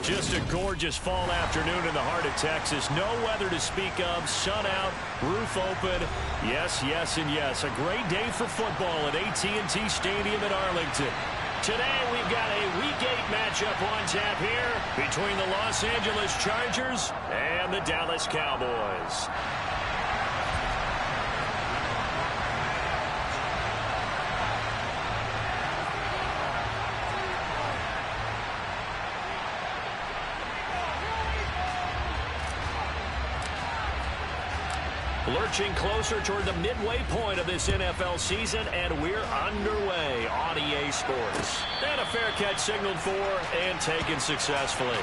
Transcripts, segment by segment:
Just a gorgeous fall afternoon in the heart of Texas. No weather to speak of. Sun out, roof open. Yes, yes, and yes. A great day for football at AT&T Stadium in Arlington. Today we've got a Week 8 matchup on tap here between the Los Angeles Chargers and the Dallas Cowboys. Lurching closer toward the midway point of this NFL season, and we're underway on EA Sports. And a fair catch signaled for and taken successfully.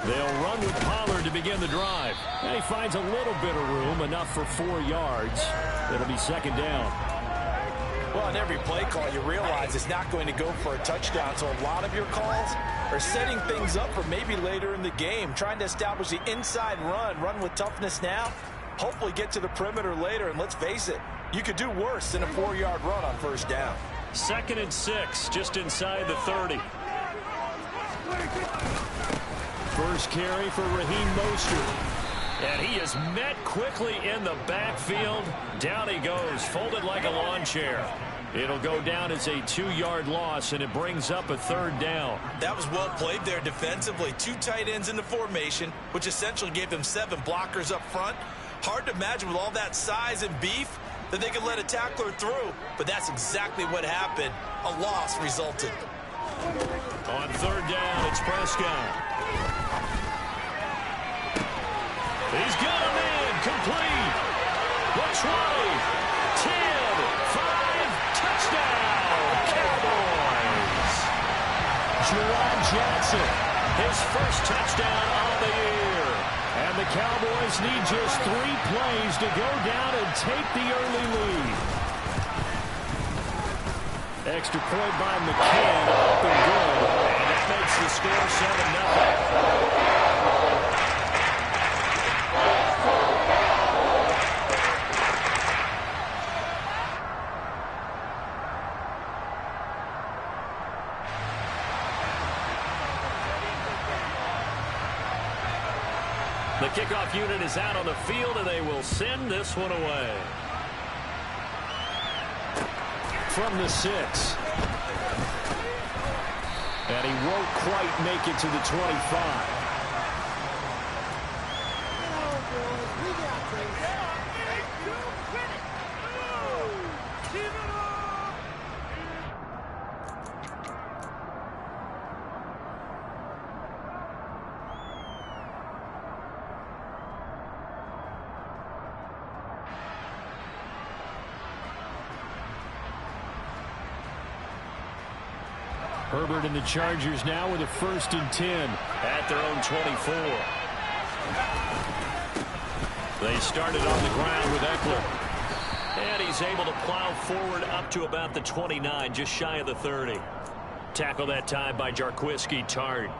They'll run with Pollard to begin the drive. And he finds a little bit of room, enough for 4 yards. It'll be second down. Well, in every play call, you realize it's not going to go for a touchdown. So a lot of your calls are setting things up for maybe later in the game, trying to establish the inside run with toughness now, hopefully get to the perimeter later. And let's face it, you could do worse than a 4-yard run on first down. 2nd and 6, just inside the 30. First carry for Raheem Mostert. And he is met quickly in the backfield. Down he goes, folded like a lawn chair. It'll go down as a 2-yard loss, and it brings up a 3rd down. That was well played there defensively. 2 tight ends in the formation, which essentially gave them 7 blockers up front. Hard to imagine with all that size and beef that they could let a tackler through, but that's exactly what happened. A loss resulted. On 3rd down, it's Prescott. He's got him in, complete. The 20, 10, 5, touchdown, Cowboys. Jerron Johnson, his first touchdown of the year. And the Cowboys need just 3 plays to go down and take the early lead. Extra point by McCann, up and good. And that makes the score 7-0. The kickoff unit is out on the field, and they will send this one away. From the 6. And he won't quite make it to the 25. Herbert and the Chargers now with a 1st and 10 at their own 24. They started on the ground with Eckler. And he's able to plow forward up to about the 29, just shy of the 30. Tackle that time by Jarquiski Tart.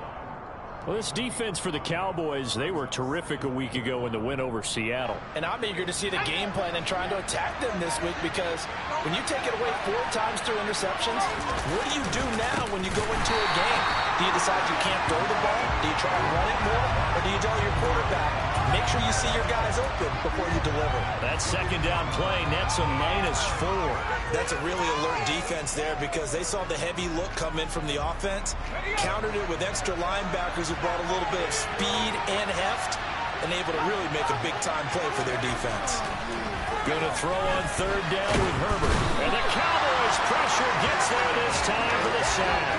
Well, this defense for the Cowboys, they were terrific a week ago in the win over Seattle. And I'm eager to see the game plan and trying to attack them this week, because when you take it away 4 times through interceptions, what do you do now when you go into a game? Do you decide you can't throw the ball? Do you try and run it more? Or do you tell your quarterback, make sure you see your guys open before you deliver? That 2nd down play nets a -4. That's a really alert defense there, because they saw the heavy look come in from the offense, countered it with extra linebackers who brought a little bit of speed and heft, and able to really make a big-time play for their defense. Going to throw on 3rd down with Herbert. And the Cowboys pressure gets there this time for the sack.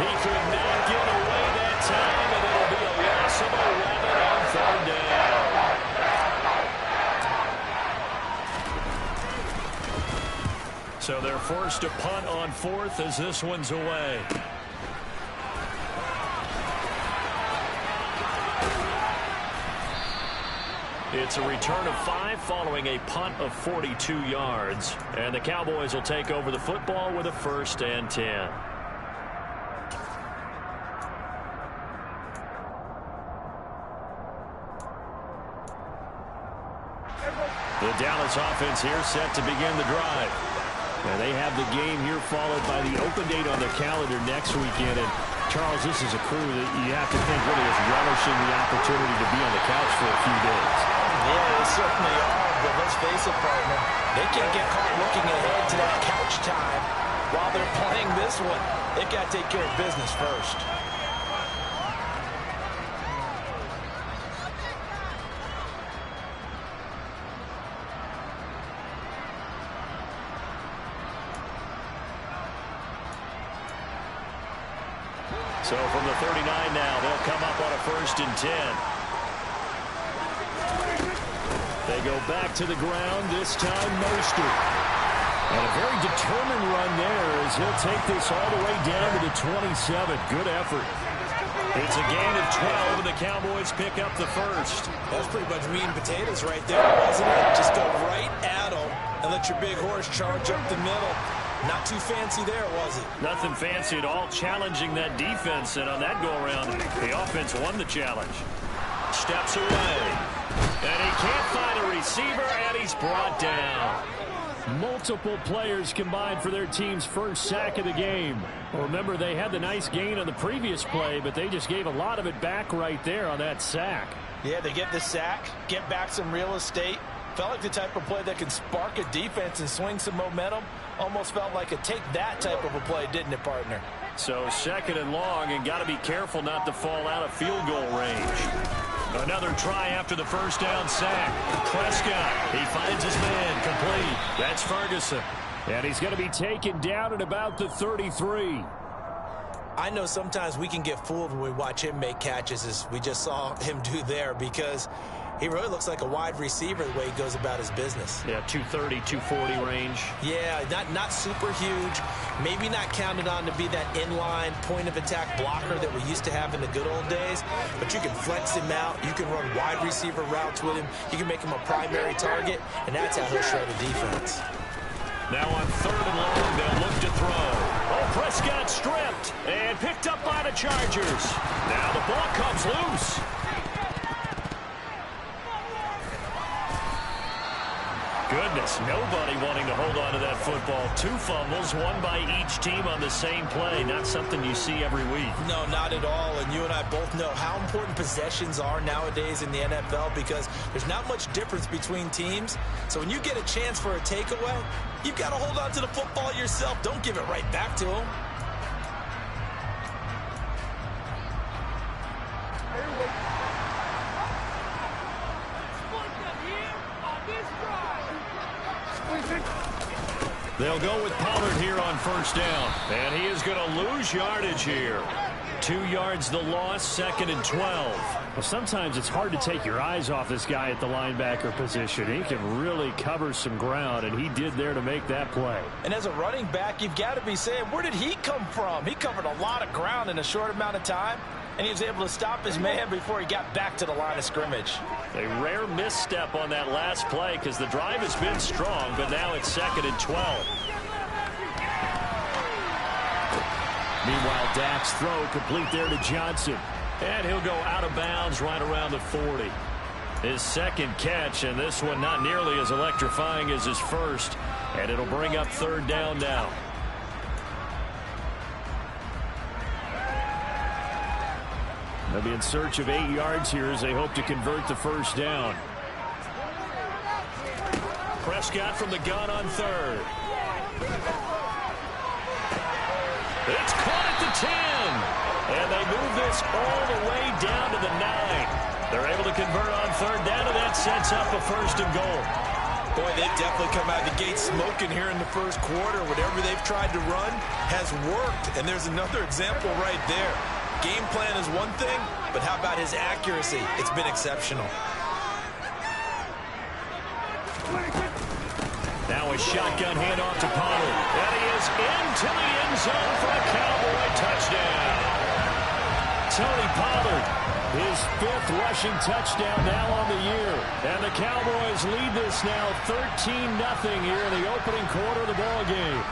He could not get away that time, and it'll be a loss of 11 on 3rd down. So they're forced to punt on 4th as this one's away. It's a return of 5 following a punt of 42 yards. And the Cowboys will take over the football with a 1st and 10. The Dallas offense here set to begin the drive. And they have the game here followed by the open date on the calendar next weekend. And Charles, this is a crew that you have to think really is relishing the opportunity to be on the couch for a few days. Yeah, they certainly are, but let's face it, partner. They can't get caught looking ahead to that couch time while they're playing this one. They've got to take care of business first. So from the 39 now, they'll come up on a 1st and 10. They go back to the ground, this time Mostert. And a very determined run there as he'll take this all the way down to the 27. Good effort. It's a gain of 12, and the Cowboys pick up the 1st. That's pretty much meat and potatoes right there, wasn't it? Just go right at them and let your big horse charge up the middle. Not too fancy there, was it? Nothing fancy at all, challenging that defense, and on that go-around, the offense won the challenge. Steps away, and he can't find a receiver, and he's brought down. Multiple players combined for their team's 1st sack of the game. Well, remember, they had the nice gain on the previous play, but they just gave a lot of it back right there on that sack. Yeah, they get the sack, get back some real estate. Felt like the type of play that can spark a defense and swing some momentum. Almost felt like a take that type of a play, didn't it, partner? So 2nd and long, and got to be careful not to fall out of field goal range. Another try after the 1st down sack. Prescott, he finds his man, complete. That's Ferguson. And he's going to be taken down at about the 33. I know sometimes we can get fooled when we watch him make catches, as we just saw him do there, because he really looks like a wide receiver the way he goes about his business. Yeah, 230, 240 range. Yeah, not super huge. Maybe not counted on to be that inline point-of-attack blocker that we used to have in the good old days. But you can flex him out. You can run wide receiver routes with him. You can make him a primary target, and that's how he'll shred a defense. Now on 3rd and long, they'll look to throw. Oh, Prescott stripped and picked up by the Chargers. Now the ball comes loose. Goodness, nobody wanting to hold on to that football. 2 fumbles, 1 by each team on the same play. Not something you see every week. No, not at all. And you and I both know how important possessions are nowadays in the NFL, because there's not much difference between teams. So when you get a chance for a takeaway, you've got to hold on to the football yourself. Don't give it right back to them. They'll go with Pollard here on 1st down. And he is going to lose yardage here. 2 yards the loss, 2nd and 12. Well, sometimes it's hard to take your eyes off this guy at the linebacker position. He can really cover some ground, and he did there to make that play. And as a running back, you've got to be saying, where did he come from? He covered a lot of ground in a short amount of time, and he was able to stop his man before he got back to the line of scrimmage. A rare misstep on that last play, because the drive has been strong, but now it's 2nd and 12. Meanwhile, Dak's throw complete there to Johnson. And he'll go out of bounds right around the 40. His 2nd catch, and this one not nearly as electrifying as his 1st. And it'll bring up 3rd down now. They'll be in search of 8 yards here as they hope to convert the 1st down. Prescott from the gun on 3rd. It's caught at the 10. And they move this all the way down to the 9. They're able to convert on 3rd down, and that sets up a 1st and goal. Boy, they've definitely come out of the gate smoking here in the 1st quarter. Whatever they've tried to run has worked. And there's another example right there. Game plan is one thing, but how about his accuracy? It's been exceptional. Now a shotgun handoff to Pollard. And he is into the end zone for a Cowboy touchdown. Tony Pollard. His 5th rushing touchdown now on the year. And the Cowboys lead this now 13-0 here in the opening quarter of the ball game.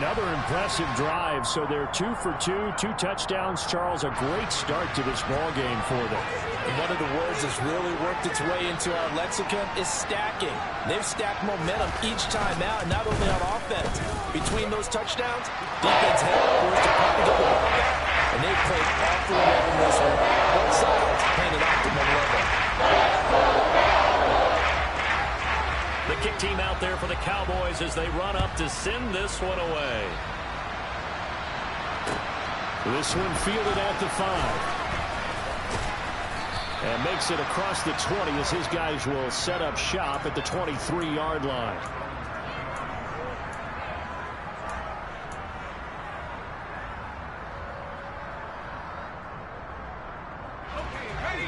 Another impressive drive, so they're 2 for 2, 2 touchdowns. Charles, a great start to this ball game for them. And one of the words that's really worked its way into our lexicon is stacking. They've stacked momentum each time out, not only on offense. Between those touchdowns, defense held forced to probably get the ball back, and they've played awfully well in this one. Both sides playing at optimum level. The kick team out there for the Cowboys as they run up to send this one away. This one fielded at the 5. And makes it across the 20 as his guys will set up shop at the 23-yard line.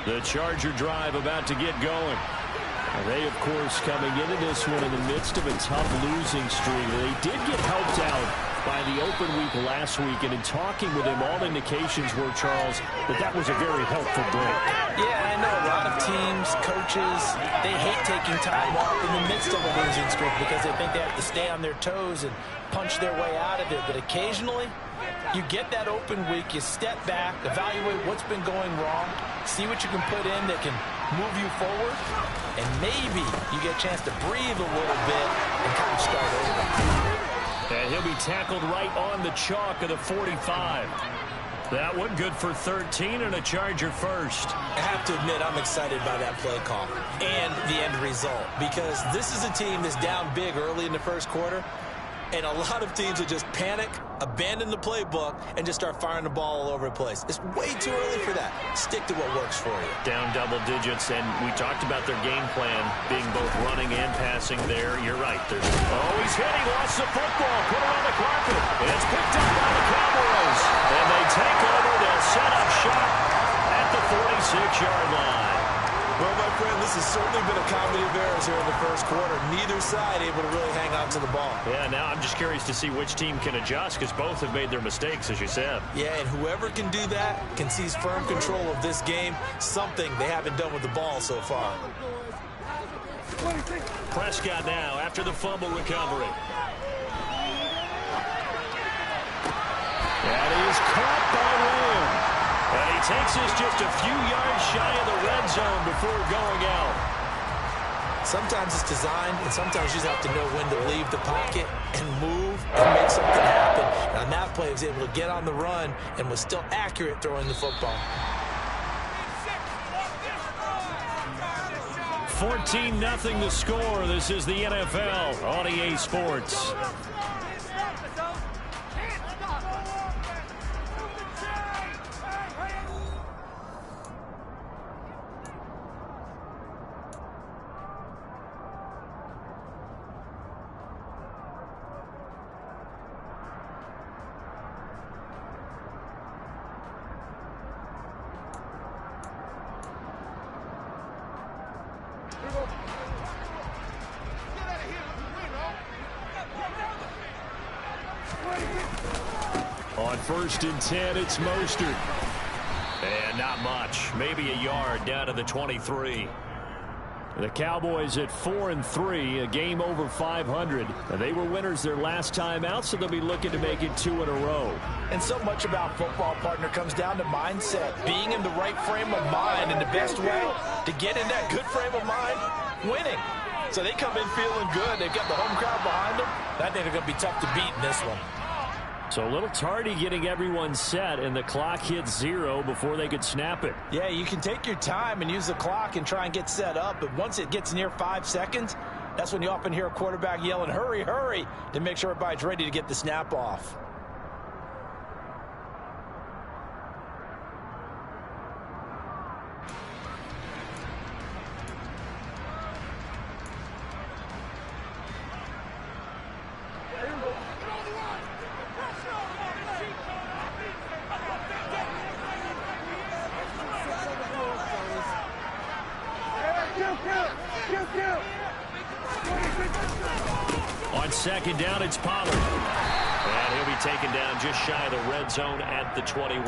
The Charger drive about to get going. They, of course, coming into this one in the midst of a tough losing streak. They did get helped out by the open week last week, and in talking with him, all indications were, Charles, that was a very helpful break. Yeah, I know a lot of teams, coaches, they hate taking time off in the midst of a losing streak because they think they have to stay on their toes and punch their way out of it. But occasionally, you get that open week, you step back, evaluate what's been going wrong, see what you can put in that can move you forward, and maybe you get a chance to breathe a little bit and kind of start over. And he'll be tackled right on the chalk of the 45. That one good for 13 and a Charger first. I have to admit, I'm excited by that play call and the end result, because this is a team that's down big early in the first quarter, and a lot of teams will just panic, abandon the playbook, and just start firing the ball all over the place. It's way too early for that. Stick to what works for you. Down double digits, and we talked about their game plan being both running and passing there. You're right. He's hit. He lost the football. Put it on the carpet. It's picked up by the Cowboys. And they take over. They'll set up shop at the 46-yard line. Well, my friend, this has certainly been a comedy of errors here in the first quarter. Neither side able to really hang on to the ball. Yeah, now I'm just curious to see which team can adjust, because both have made their mistakes, as you said. Yeah, and whoever can do that can seize firm control of this game, something they haven't done with the ball so far. Prescott now after the fumble recovery. That is caught by Lamb. And he takes us just a few yards shy of the red zone before going out. Sometimes it's designed, and sometimes you just have to know when to leave the pocket and move and make something happen. And on that play, he was able to get on the run and was still accurate throwing the football. 14-0 the score. This is the NFL on EA Sports. On 1st and 10, it's Mostert. And not much. Maybe a yard down to the 23. The Cowboys at 4-3, a game over 500. They were winners their last time out, so they'll be looking to make it 2 in a row. And so much about football, partner, comes down to mindset. Being in the right frame of mind, and the best way to get in that good frame of mind, winning. So they come in feeling good. They've got the home crowd behind them. I think they're going to be tough to beat in this one. So a little tardy getting everyone set, and the clock hits 0 before they could snap it. Yeah, you can take your time and use the clock and try and get set up, but once it gets near 5 seconds, that's when you often hear a quarterback yelling, hurry, hurry, to make sure everybody's ready to get the snap off. On 2nd down, it's Pollard. And he'll be taken down just shy of the red zone at the 21.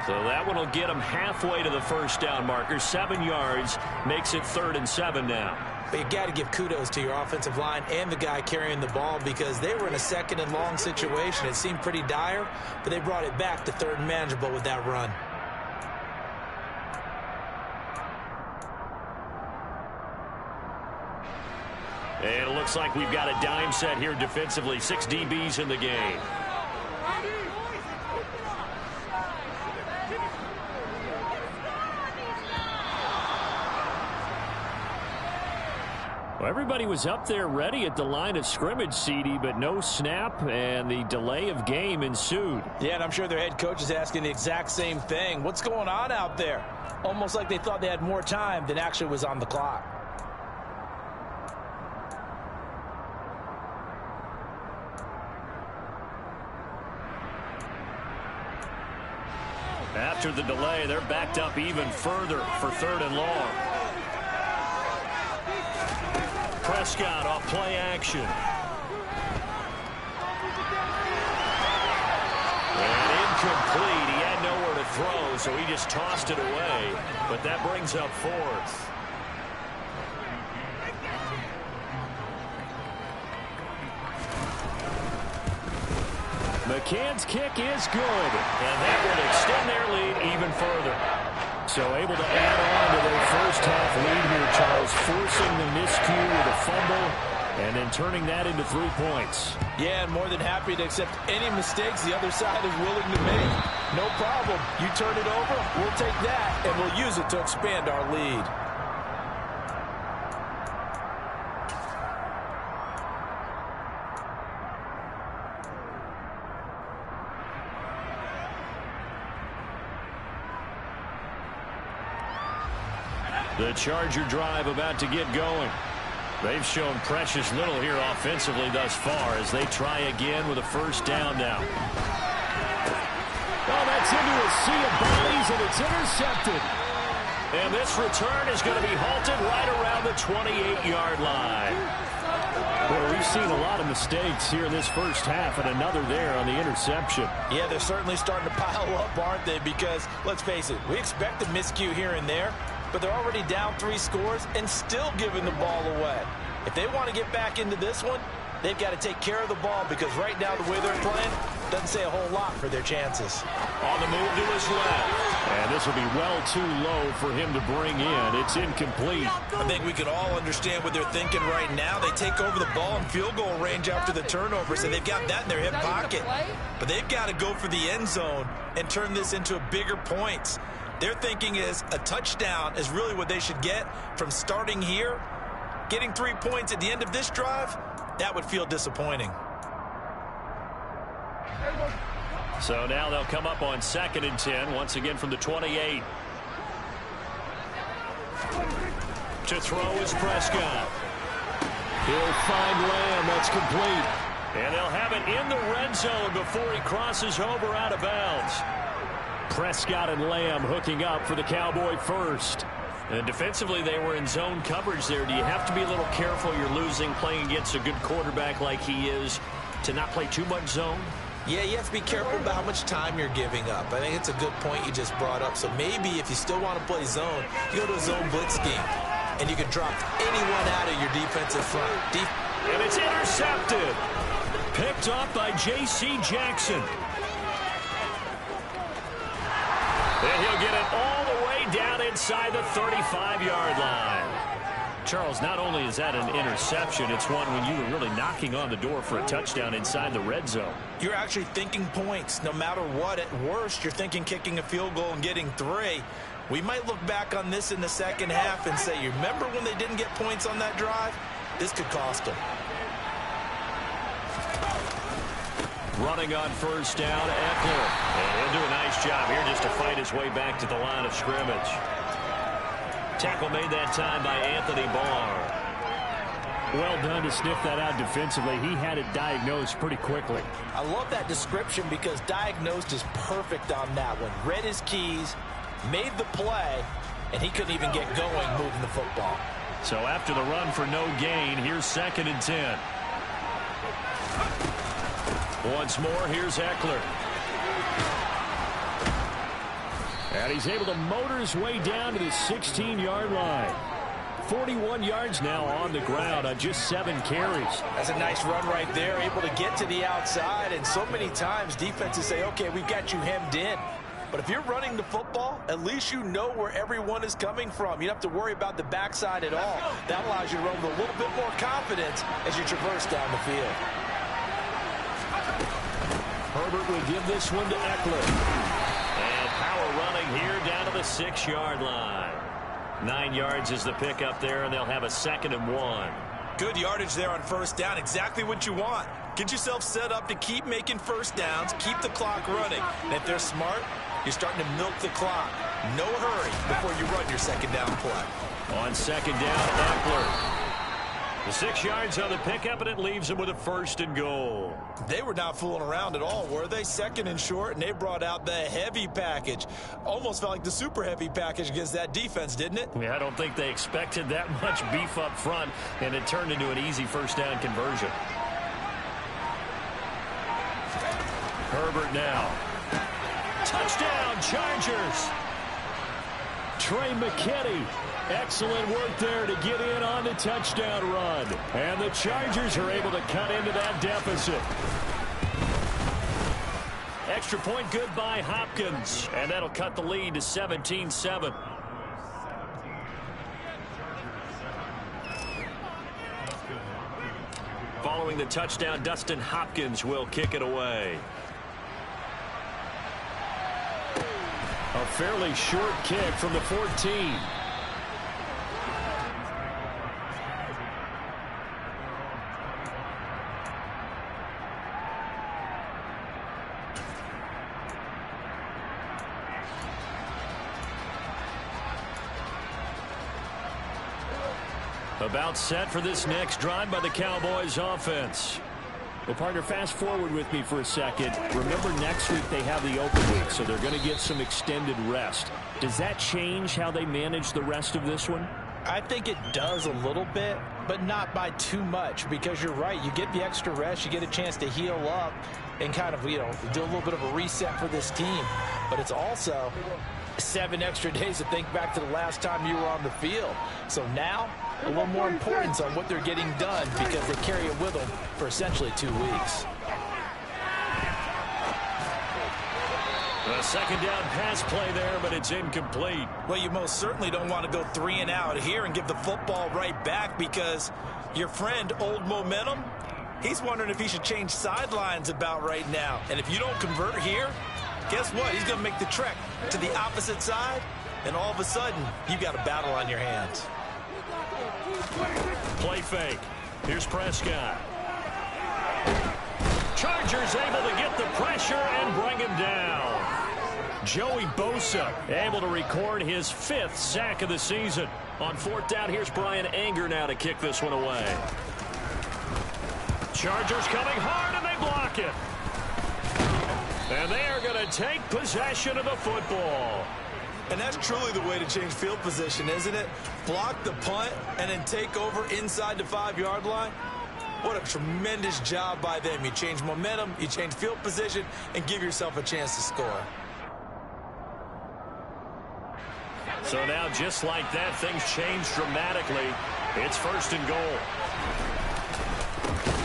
So that one will get them halfway to the first down marker. 7 yards makes it 3rd and 7 now. But you got to give kudos to your offensive line and the guy carrying the ball because they were in a 2nd and long situation. It seemed pretty dire, but they brought it back to 3rd and manageable with that run. And it looks like we've got a dime set here defensively. 6 DBs in the game. Well, everybody was up there ready at the line of scrimmage, CD, but no snap, and the delay of game ensued. Yeah, and I'm sure their head coach is asking the exact same thing. What's going on out there? Almost like they thought they had more time than actually was on the clock. After the delay, they're backed up even further for 3rd and long. Prescott off play action. And incomplete. He had nowhere to throw, so he just tossed it away. But that brings up 4th. McCann's kick is good, and that will extend their lead even further. So able to add on to their first half lead here, Charles, forcing the miscue with a fumble and then turning that into 3 points. Yeah, and more than happy to accept any mistakes the other side is willing to make. No problem. You turn it over, we'll take that, and we'll use it to expand our lead. The Charger drive about to get going. They've shown precious little here offensively thus far as they try again with a first down now. Oh, that's into a sea of bodies, and it's intercepted. And this return is going to be halted right around the 28-yard line. Well, we've seen a lot of mistakes here in this first half, and another there on the interception. Yeah, they're certainly starting to pile up, aren't they? Because, let's face it, we expect a miscue here and there, but they're already down 3 scores and still giving the ball away. If they want to get back into this one, they've got to take care of the ball because right now the way they're playing doesn't say a whole lot for their chances. On the move to his left. And this will be well too low for him to bring in. It's incomplete. I think we can all understand what they're thinking right now. They take over the ball in field goal range after the turnover, so they've got that in their hip pocket. But they've got to go for the end zone and turn this into a bigger points. Their thinking is a touchdown is really what they should get from starting here. Getting 3 points at the end of this drive, that would feel disappointing. So now they'll come up on 2nd and 10, once again from the 28. To throw is Prescott. He'll find Lamb. That's complete. And they'll have it in the red zone before he crosses over out of bounds. Prescott and Lamb hooking up for the Cowboy first. And defensively, they were in zone coverage there. Do you have to be a little careful? You're losing, playing against a good quarterback like he is, to not play too much zone? Yeah, you have to be careful about how much time you're giving up. I think it's a good point you just brought up. So maybe if you still want to play zone, you go to a zone blitz scheme, and you can drop anyone out of your defensive front. And it's intercepted. Picked up by J.C. Jackson. And he'll get it all the way down inside the 35-yard line. Charles, not only is that an interception, it's one when you were really knocking on the door for a touchdown inside the red zone. You're actually thinking points. No matter what, at worst, you're thinking kicking a field goal and getting 3. We might look back on this in the second half and say, you remember when they didn't get points on that drive? This could cost them. Running on first down, Eckler. And he'll do a nice job here just to fight his way back to the line of scrimmage. Tackle made that time by Anthony Barr. Well done to sniff that out defensively. He had it diagnosed pretty quickly. I love that description because diagnosed is perfect on that one. Read his keys, made the play, and he couldn't even get going moving the football. So after the run for no gain, here's 2nd and 10. Once more, here's Eckler. And he's able to motor his way down to the 16-yard line. 41 yards now on the ground on just 7 carries. That's a nice run right there, able to get to the outside. And so many times defenses say, okay, we've got you hemmed in. But if you're running the football, at least you know where everyone is coming from. You don't have to worry about the backside at all. That allows you to run with a little bit more confidence as you traverse down the field. Herbert will give this one to Eckler. And power running here down to the 6-yard line. 9 yards is the pickup there, and they'll have a 2nd and 1. Good yardage there on first down. Exactly what you want. Get yourself set up to keep making first downs, keep the clock running. And if they're smart, you're starting to milk the clock. No hurry before you run your 2nd down play. On 2nd down, Eckler. The 6 yards on the pickup, and it leaves him with a 1st and goal. They were not fooling around at all, were they? 2nd and short, and they brought out the heavy package. Almost felt like the super heavy package against that defense, didn't it? Yeah, I don't think they expected that much beef up front, and it turned into an easy 1st down conversion. Herbert now. Touchdown, Chargers. Trey McKinney. Excellent work there to get in on the touchdown run. And the Chargers are able to cut into that deficit. Extra point good by Hopkins. And that'll cut the lead to 17-7. Following the touchdown, Dustin Hopkins will kick it away. A fairly short kick from the 14. About set for this next drive by the Cowboys offense. Well, partner, fast forward with me for a second. Remember, next week they have the open week, so they're going to get some extended rest. Does that change how they manage the rest of this one? I think it does a little bit, but not by too much, because you're right. You get the extra rest, you get a chance to heal up and kind of, do a little bit of a reset for this team. But it's also 7 extra days to think back to the last time you were on the field. So now, a little more importance on what they're getting done because they carry it with them for essentially 2 weeks. A 2nd down pass play there, but it's incomplete. Well, you most certainly don't want to go 3 and out here and give the football right back because your friend, Old Momentum, he's wondering if he should change sidelines about right now. And if you don't convert here, guess what? He's going to make the trek to the opposite side, and all of a sudden, you've got a battle on your hands. Play fake. Here's Prescott. Chargers able to get the pressure and bring him down. Joey Bosa able to record his 5th sack of the season. On 4th down, here's Brian Anger now to kick this one away. Chargers coming hard, and they block it. And they are going to take possession of the football. And that's truly the way to change field position, isn't it? Block the punt and then take over inside the 5-yard line. What a tremendous job by them. You change momentum, you change field position, and give yourself a chance to score. So now, just like that, things change dramatically. It's 1st and goal.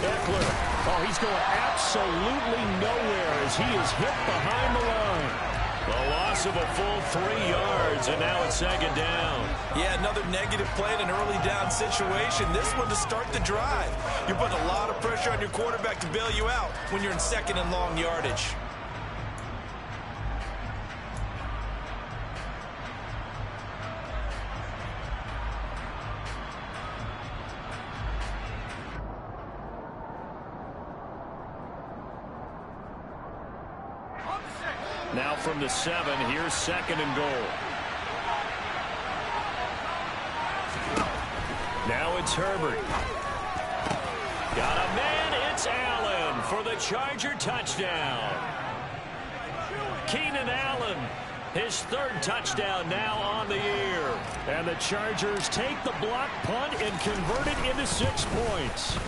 Eckler. Oh, he's going absolutely nowhere as he is hit behind the line. A loss of a full 3 yards, and now it's 2nd down. Yeah, another negative play in an early down situation. This one to start the drive. You're putting a lot of pressure on your quarterback to bail you out when you're in 2nd and long yardage. Now from the 7, here's 2nd and goal. Now it's Herbert. Got a man, it's Allen for the Charger touchdown. Keenan Allen, his 3rd touchdown now on the year. And the Chargers take the block punt and convert it into 6 points.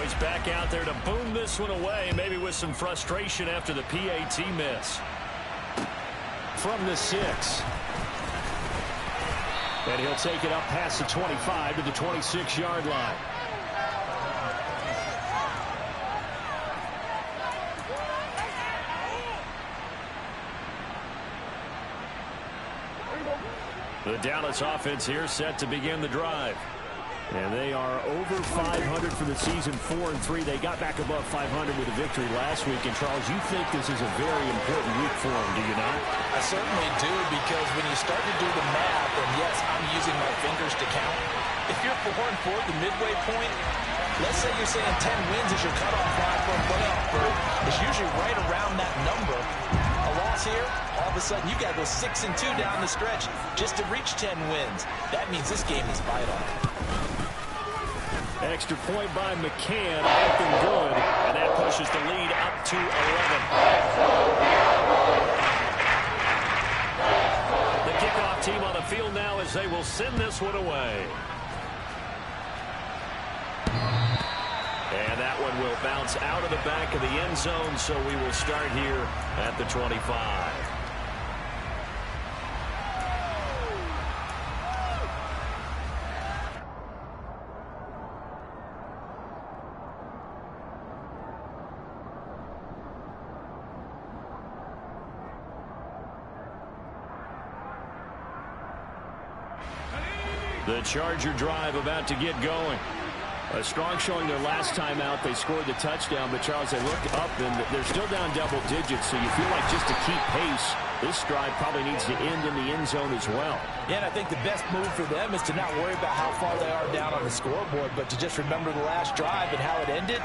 Now he's back out there to boom this one away, maybe with some frustration after the PAT miss. From the 6. And he'll take it up past the 25 to the 26-yard line. The Dallas offense here set to begin the drive. And they are over 500 for the season, 4-3. They got back above 500 with a victory last week. And, Charles, you think this is a very important week for them, do you not? I certainly do, because when you start to do the math, and yes, I'm using my fingers to count. If you're 4-4 at the midway point, let's say you're saying 10 wins is your cutoff line for a playoff berth. It's usually right around that number. A loss here, all of a sudden you got to go 6-2 down the stretch just to reach 10 wins. That means this game is vital. Extra point by McCann, up and good, and that pushes the lead up to 11. The kickoff team on the field now as they will send this one away. And that one will bounce out of the back of the end zone, so we will start here at the 25. The Charger drive about to get going. A strong showing their last time out. They scored the touchdown, but, Charles, they looked up, and they're still down double digits, so you feel like just to keep pace, this drive probably needs to end in the end zone as well. Yeah, and I think the best move for them is to not worry about how far they are down on the scoreboard, but to just remember the last drive and how it ended.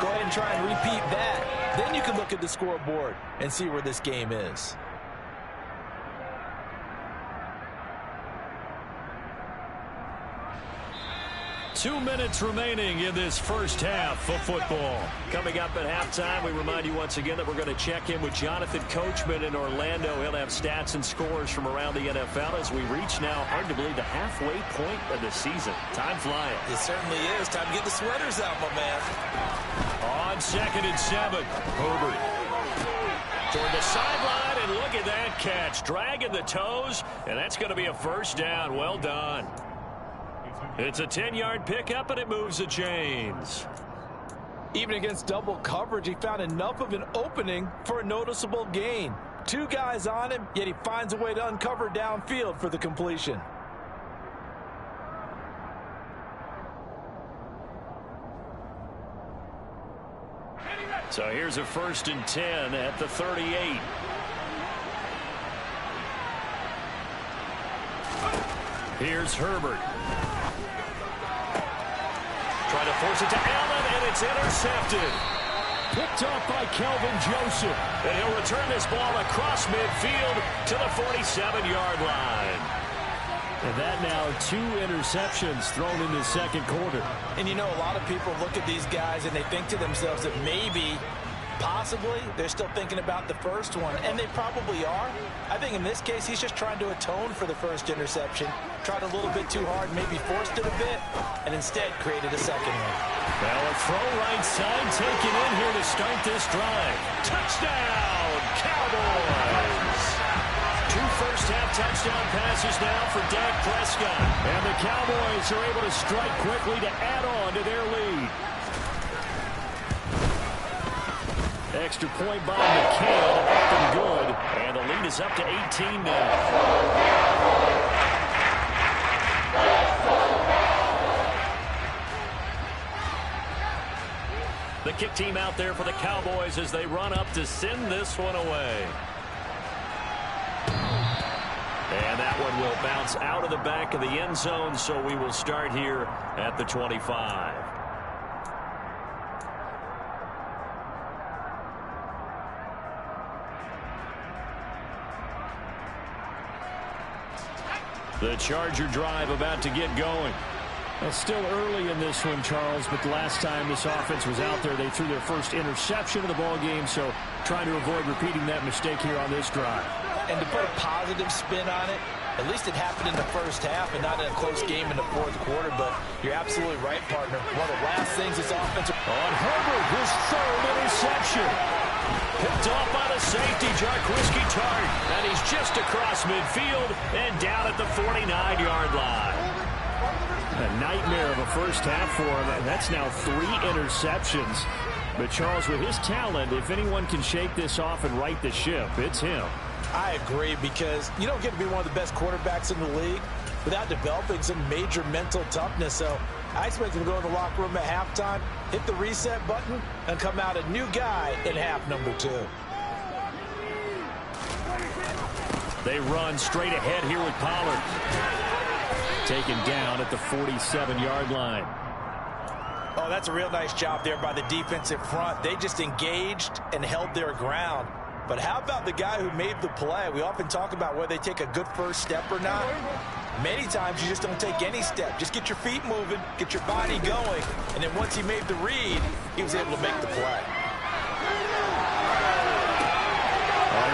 Go ahead and try and repeat that. Then you can look at the scoreboard and see where this game is. Two minutes remaining in this first half of football. Coming up at halftime, we remind you once again that we're going to check in with Jonathan Coachman in Orlando. He'll have stats and scores from around the NFL as we reach now, hard to believe, the halfway point of the season. Time flying. It certainly is. Time to get the sweaters out, my man. On 2nd and 7, Herbert toward the sideline, and look at that catch. Dragging the toes, and that's going to be a first down. Well done. It's a 10-yard pickup, and it moves the chains. Even against double coverage, he found enough of an opening for a noticeable gain. Two guys on him, yet he finds a way to uncover downfield for the completion. So here's a 1st and 10 at the 38. Here's Herbert. Trying to force it to Allen, and it's intercepted. Picked off by Kelvin Joseph. And he'll return this ball across midfield to the 47-yard line. And that now 2 interceptions thrown in the second quarter. And you know, a lot of people look at these guys and they think to themselves that maybe, possibly, they're still thinking about the first one. And they probably are. I think in this case, he's just trying to atone for the first interception. Tried a little bit too hard, maybe forced it a bit, and instead created a second one. Well, a throw right side taken in here to start this drive. Touchdown, Cowboys! 2 first-half touchdown passes now for Dak Prescott. And the Cowboys are able to strike quickly to add on to their lead. Extra point by McCann, up and good. And the lead is up to 18 now. The kick team out there for the Cowboys as they run up to send this one away. And that one will bounce out of the back of the end zone, so we will start here at the 25. The Charger drive about to get going. It's still early in this one, Charles, but the last time this offense was out there, they threw their first interception of the ball game, so trying to avoid repeating that mistake here on this drive. And to put a positive spin on it, At least it happened in the first half and not in a close game in the fourth quarter, but you're absolutely right, partner. One of the last things this offense... On Herbert, his third interception. Picked off by the safety, Tart, and he's just across midfield and down at the 49-yard line. A nightmare of a first half for him, and that's now 3 interceptions. But Charles, with his talent, if anyone can shake this off and right the ship, it's him. I agree, because you don't get to be one of the best quarterbacks in the league without developing some major mental toughness. So I expect him to go in the locker room at halftime, hit the reset button, and come out a new guy in half number 2. They run straight ahead here with Pollard. Taken down at the 47-yard line. Oh, that's a real nice job there by the defensive front. They just engaged and held their ground. But how about the guy who made the play? We often talk about whether they take a good first step or not. Many times you just don't take any step. Just get your feet moving, get your body going, and then once he made the read, he was able to make the play.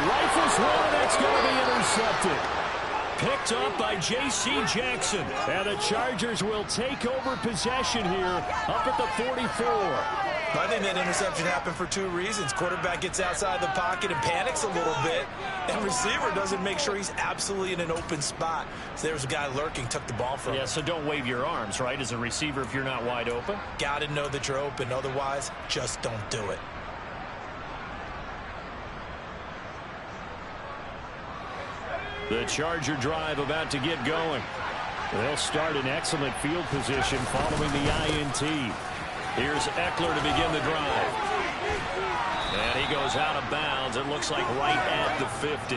Rifles one, that's going to be intercepted. Picked up by J.C. Jackson. And the Chargers will take over possession here up at the 44. I think that interception happened for 2 reasons. Quarterback gets outside the pocket and panics a little bit, and receiver doesn't make sure he's absolutely in an open spot. So there's a guy lurking, took the ball from him. Yeah, so don't wave your arms, right, as a receiver if you're not wide open. Got to know that you're open. Otherwise, just don't do it. The Charger drive about to get going. They'll start in excellent field position following the INT. Here's Eckler to begin the drive. And he goes out of bounds. It looks like right at the 50.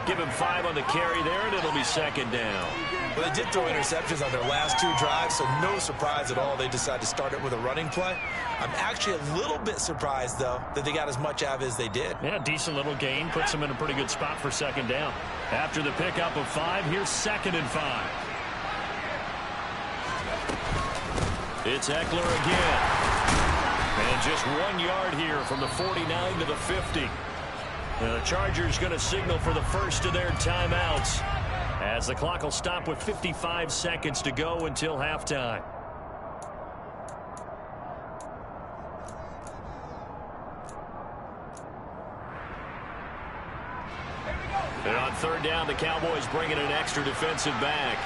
Give him 5 on the carry there, and it'll be second down. Well, they did throw interceptions on their last 2 drives, so no surprise at all they decided to start it with a running play. I'm actually a little bit surprised, though, that they got as much out of it as they did. Yeah, decent little gain. Puts them in a pretty good spot for second down. After the pickup of 5, here's 2nd and 5. It's Eckler again. And just 1 yard here from the 49 to the 50. The Chargers going to signal for the first of their timeouts, as the clock will stop with 55 seconds to go until halftime. And on 3rd down, the Cowboys bringing an extra defensive back.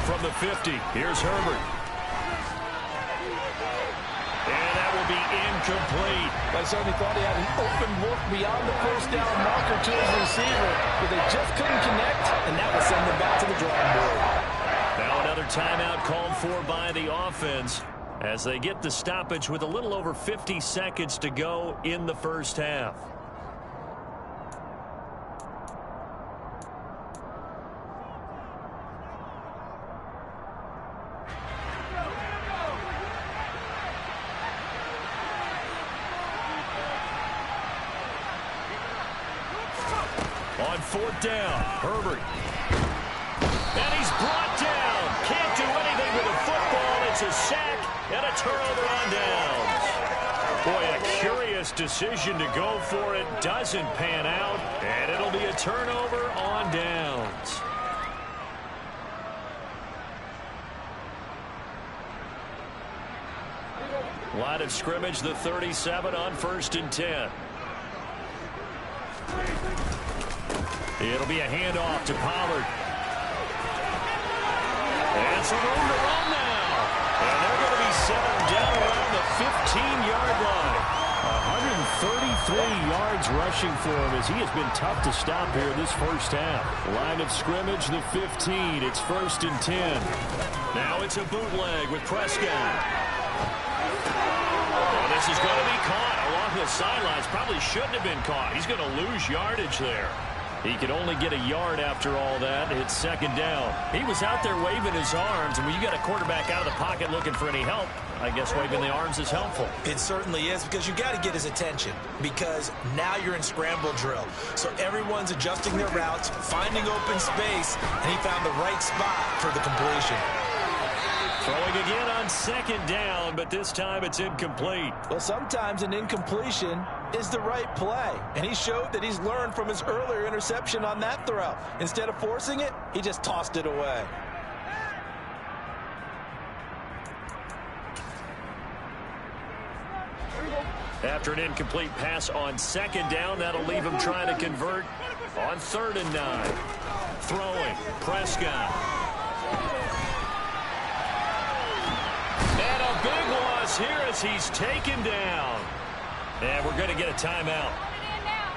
From the 50, here's Herbert. And that will be incomplete. I certainly thought he had an open look beyond the first down marker to his receiver, but they just couldn't connect, and that will send them back to the drawing board. Now another timeout called for by the offense as they get the stoppage with a little over 50 seconds to go in the first half. On 4th down, Herbert. And he's brought down. Can't do anything with the football. It's a sack and a turnover on downs. Boy, a curious decision to go for it. Doesn't pan out, and it'll be a turnover on downs. Line of scrimmage, the 37 on 1st and 10. It'll be a handoff to Pollard. And some room to run now. And they're going to be settled down around the 15-yard line. 133 yards rushing for him as he has been tough to stop here this first half. Line of scrimmage, the 15. It's 1st and 10. Now it's a bootleg with Prescott. Oh, this is going to be caught along the sidelines. Probably shouldn't have been caught. He's going to lose yardage there. He could only get a yard after all that. It's second down. He was out there waving his arms, and when you got a quarterback out of the pocket looking for any help, I guess waving the arms is helpful. It certainly is, because you got to get his attention, because now you're in scramble drill. So everyone's adjusting their routes, finding open space, and he found the right spot for the completion. Throwing again on second down, but this time it's incomplete. Well, sometimes an incompletion is the right play, and he showed that he's learned from his earlier interception on that throw. Instead of forcing it, he just tossed it away. After an incomplete pass on second down, that'll leave him trying to convert on 3rd and 9. Throwing, Prescott. And a big loss here as he's taken down. And we're going to get a timeout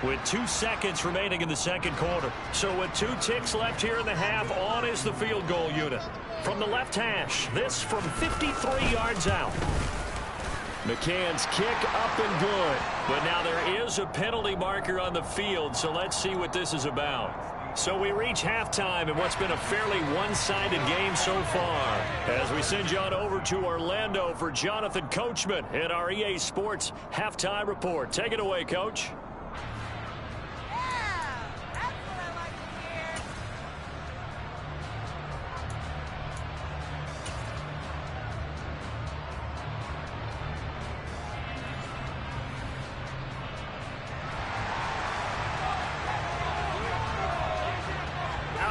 with 2 seconds remaining in the second quarter. So with 2 ticks left here in the half, on is the field goal unit. From the left hash, this from 53 yards out. McCann's kick up and good. But now there is a penalty marker on the field, so let's see what this is about. So we reach halftime in what's been a fairly one-sided game so far. As we send you on over to Orlando for Jonathan Coachman in our EA Sports Halftime Report. Take it away, Coach.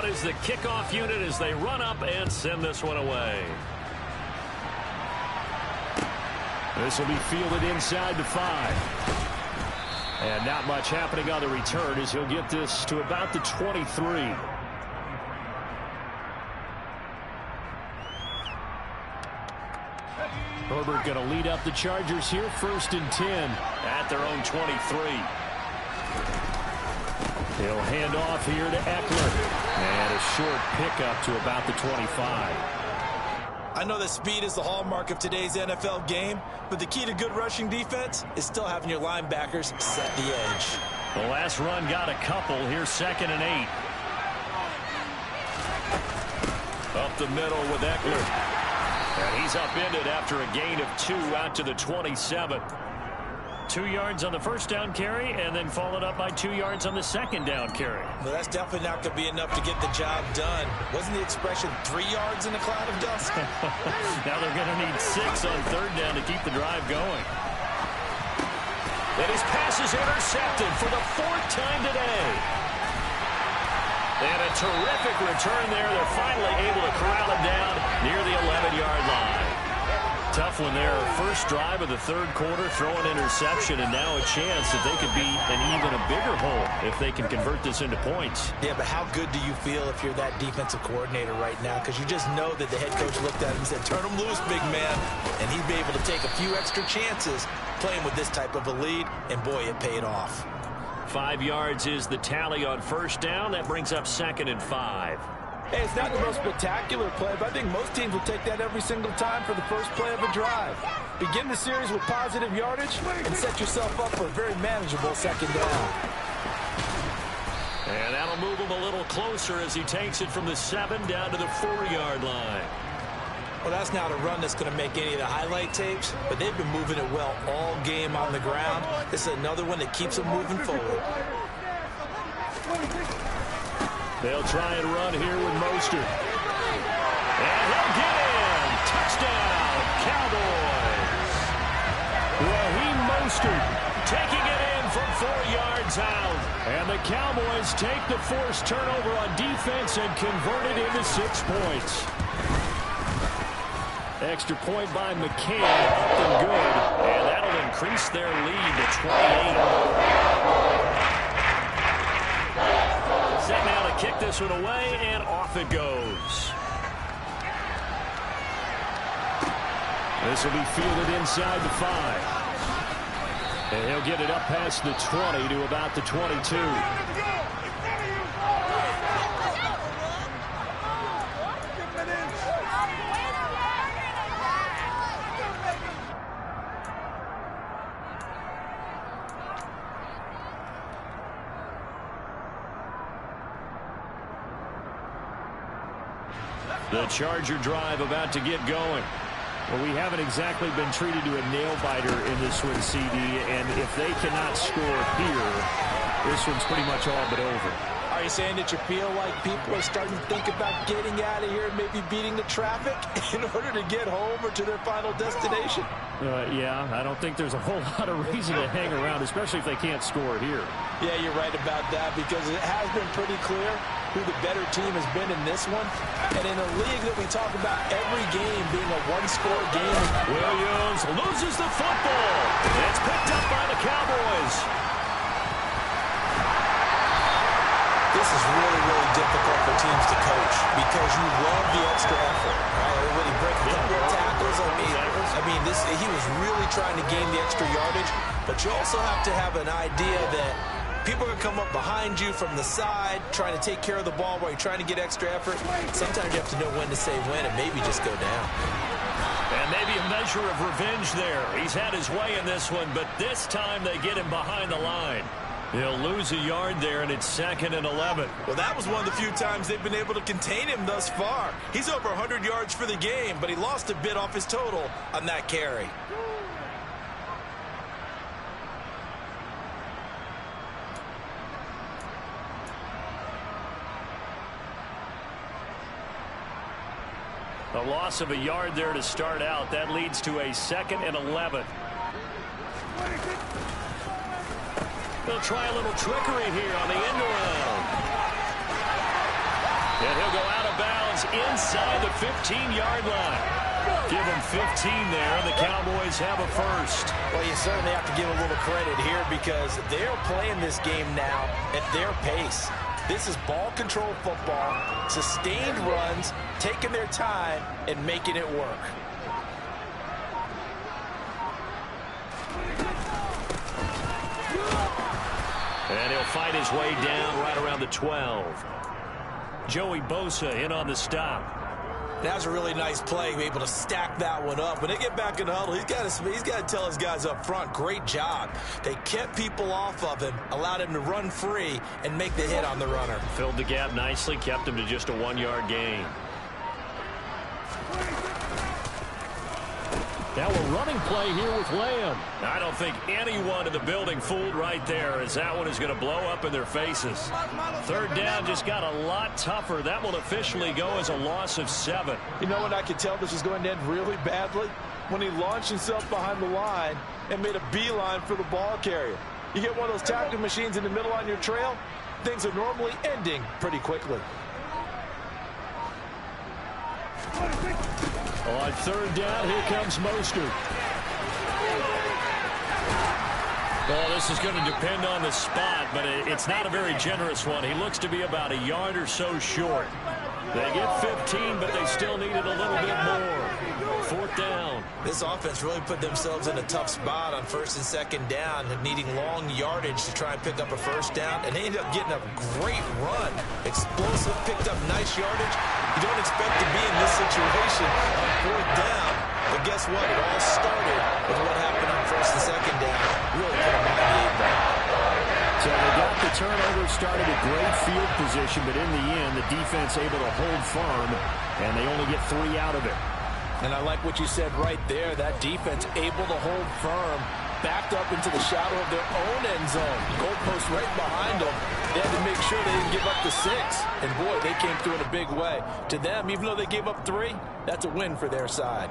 Is the kickoff unit as they run up and send this one away. This will be fielded inside the 5. And not much happening on the return as he'll get this to about the 23. Herbert going to lead up the Chargers here, 1st and 10 at their own 23. He'll hand off here to Eckler. And a short pickup to about the 25. I know that speed is the hallmark of today's NFL game, but the key to good rushing defense is still having your linebackers set the edge. The last run got a couple. Here's 2nd and 8. Up the middle with Eckler. And he's upended after a gain of 2 out to the 27. 2 yards on the first down carry, and then followed up by 2 yards on the second down carry. Well, that's definitely not going to be enough to get the job done. Wasn't the expression 3 yards in a cloud of dust? Now they're going to need 6 on 3rd down to keep the drive going. And his pass is intercepted for the 4th time today. And a terrific return there. They're finally able to corral him down near the 11-yard line. Tough one there. First drive of the 3rd quarter, throw an interception, and now a chance that they could be in even a bigger hole if they can convert this into points. Yeah, but how good do you feel if you're that defensive coordinator right now? Because you just know that the head coach looked at him and said, turn him loose, big man. And he'd be able to take a few extra chances playing with this type of a lead, and boy, it paid off. 5 yards is the tally on first down. That brings up 2nd and 5. Hey, it's not the most spectacular play, but I think most teams will take that every single time for the first play of a drive. Begin the series with positive yardage and set yourself up for a very manageable 2nd down. And that'll move him a little closer as he takes it from the 7 down to the 4-yard line. Well, that's not a run that's going to make any of the highlight tapes, but they've been moving it well all game on the ground. This is another one that keeps them moving forward. They'll try and run here with Mostert. And he'll get in. Touchdown, Cowboys. Raheem Mostert taking it in from 4 yards out. And the Cowboys take the forced turnover on defense and convert it into 6 points. Extra point by McCann, up and good. And that'll increase their lead to 28. Set now to kick this one away, and off it goes. This will be fielded inside the 5. And he'll get it up past the 20 to about the 22. The Charger drive about to get going. Well, we haven't exactly been treated to a nail-biter in this one, CD, and if they cannot score here, this one's pretty much all but over. Are you saying that you feel like people are starting to think about getting out of here and maybe beating the traffic in order to get home or to their final destination? Yeah, I don't think there's a whole lot of reason to hang around, especially if they can't score here. Yeah, you're right about that, because it has been pretty clear who the better team has been in this one. And in a league that we talk about every game being a one-score game. Williams loses the football. It's picked up by the Cowboys. This is really, really difficult for teams to coach because you love the extra effort. Right? When he breaks a couple of tackles, he was really trying to gain the extra yardage. But you also have to have an idea that people are going to come up behind you from the side, trying to take care of the ball while you're trying to get extra effort. Sometimes you have to know when to say when and maybe just go down. And maybe a measure of revenge there. He's had his way in this one, but this time they get him behind the line. He'll lose a yard there, and it's 2nd and 11. Well, that was one of the few times they've been able to contain him thus far. He's over 100 yards for the game, but he lost a bit off his total on that carry. A loss of a yard there to start out. That leads to a 2nd and 11. They'll try a little trickery here on the end around. And he'll go out of bounds inside the 15-yard line. Give him 15 there, and the Cowboys have a first. Well, you certainly have to give a little credit here because they're playing this game now at their pace. This is ball control football, sustained runs, taking their time, and making it work. And he'll fight his way down right around the 12. Joey Bosa in on the stop. That was a really nice play, able to stack that one up. When they get back in the huddle, he's got to tell his guys up front, great job. They kept people off of him, allowed him to run free, and make the hit on the runner. Filled the gap nicely, kept him to just a 1-yard gain. Now a running play here with Lamb. I don't think anyone in the building fooled right there, as that one is going to blow up in their faces. 3rd down just got a lot tougher. That will officially go as a loss of 7. You know when I could tell this was going to end really badly? When he launched himself behind the line and made a beeline for the ball carrier. You get one of those tackling machines in the middle on your trail, things are normally ending pretty quickly. On 3rd down, here comes Mostert. Well, this is going to depend on the spot, but it's not a very generous one. He looks to be about a yard or so short. They get 15, but they still needed a little bit more. 4th down. This offense really put themselves in a tough spot on 1st and 2nd down, needing long yardage to try and pick up a 1st down, and they ended up getting a great run. Explosive, picked up nice yardage. You don't expect to be in this situation on 4th down, but guess what? It all started with what happened on 1st and 2nd down. Really put them behind the 8 ball. So they got the turnover, started a great field position, but in the end, the defense able to hold firm, and they only get 3 out of it. And I like what you said right there. That defense able to hold firm, backed up into the shadow of their own end zone. Goalpost right behind them. They had to make sure they didn't give up the 6. And boy, they came through in a big way. To them, even though they gave up 3, that's a win for their side.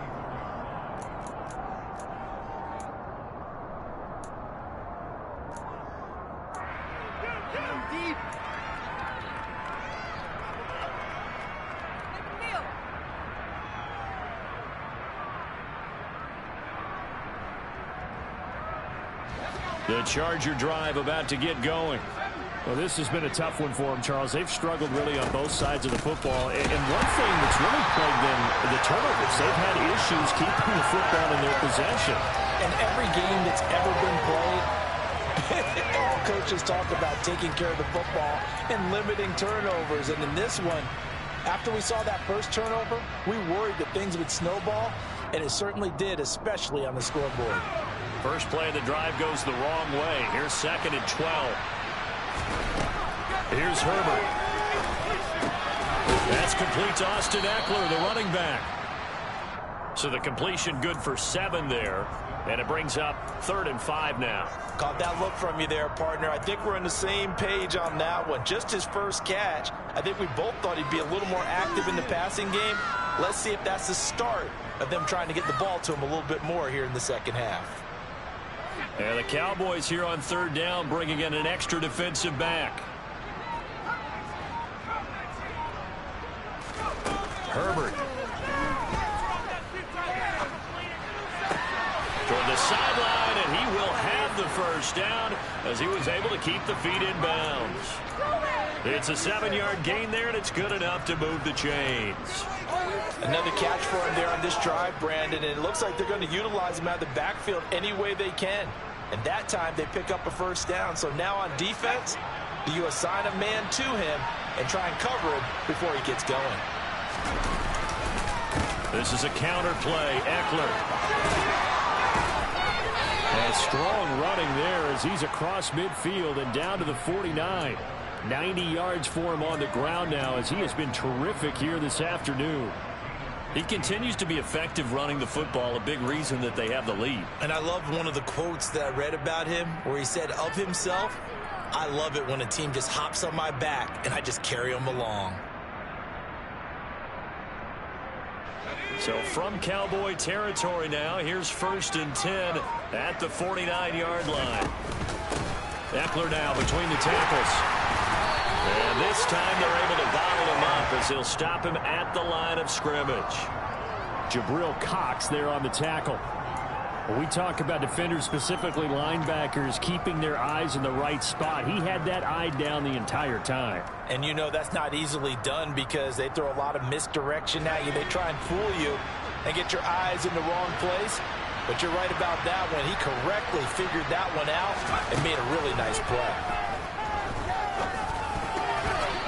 The Charger drive about to get going. Well, this has been a tough one for them, Charles. They've struggled really on both sides of the football. And one thing that's really plagued them, the turnovers. They've had issues keeping the football in their possession. And every game that's ever been played, all coaches talk about taking care of the football and limiting turnovers. And in this one, after we saw that first turnover, we worried that things would snowball, and it certainly did, especially on the scoreboard. First play of the drive goes the wrong way. Here's 2nd and 12. Here's Herbert. That's complete to Austin Eckler, the running back. So the completion good for 7 there. And it brings up 3rd and 5 now. Caught that look from you there, partner. I think we're on the same page on that one. Just his first catch. I think we both thought he'd be a little more active in the passing game. Let's see if that's the start of them trying to get the ball to him a little bit more here in the second half. And the Cowboys here on 3rd down, bringing in an extra defensive back. Herbert. Toward the sideline, and he will have the first down as he was able to keep the feet in bounds. It's a 7-yard gain there, and it's good enough to move the chains. Another catch for him there on this drive, Brandon, and it looks like they're going to utilize him out of the backfield any way they can. And that time they pick up a first down. So now on defense, do you assign a man to him and try and cover him before he gets going? This is a counter play. Eckler. And strong running there as he's across midfield and down to the 49. 90 yards for him on the ground now as he has been terrific here this afternoon. He continues to be effective running the football, a big reason that they have the lead. And I love one of the quotes that I read about him where he said of himself, "I love it when a team just hops on my back and I just carry them along." So from Cowboy territory now, here's 1st and 10 at the 49-yard line. Eckler now between the tackles. And this time they're able to bottle him up as he'll stop him at the line of scrimmage. Jabril Cox there on the tackle. When we talk about defenders, specifically linebackers, keeping their eyes in the right spot, he had that eye down the entire time. And you know that's not easily done because they throw a lot of misdirection at you. They try and fool you and get your eyes in the wrong place. But you're right about that one. He correctly figured that one out and made a really nice play.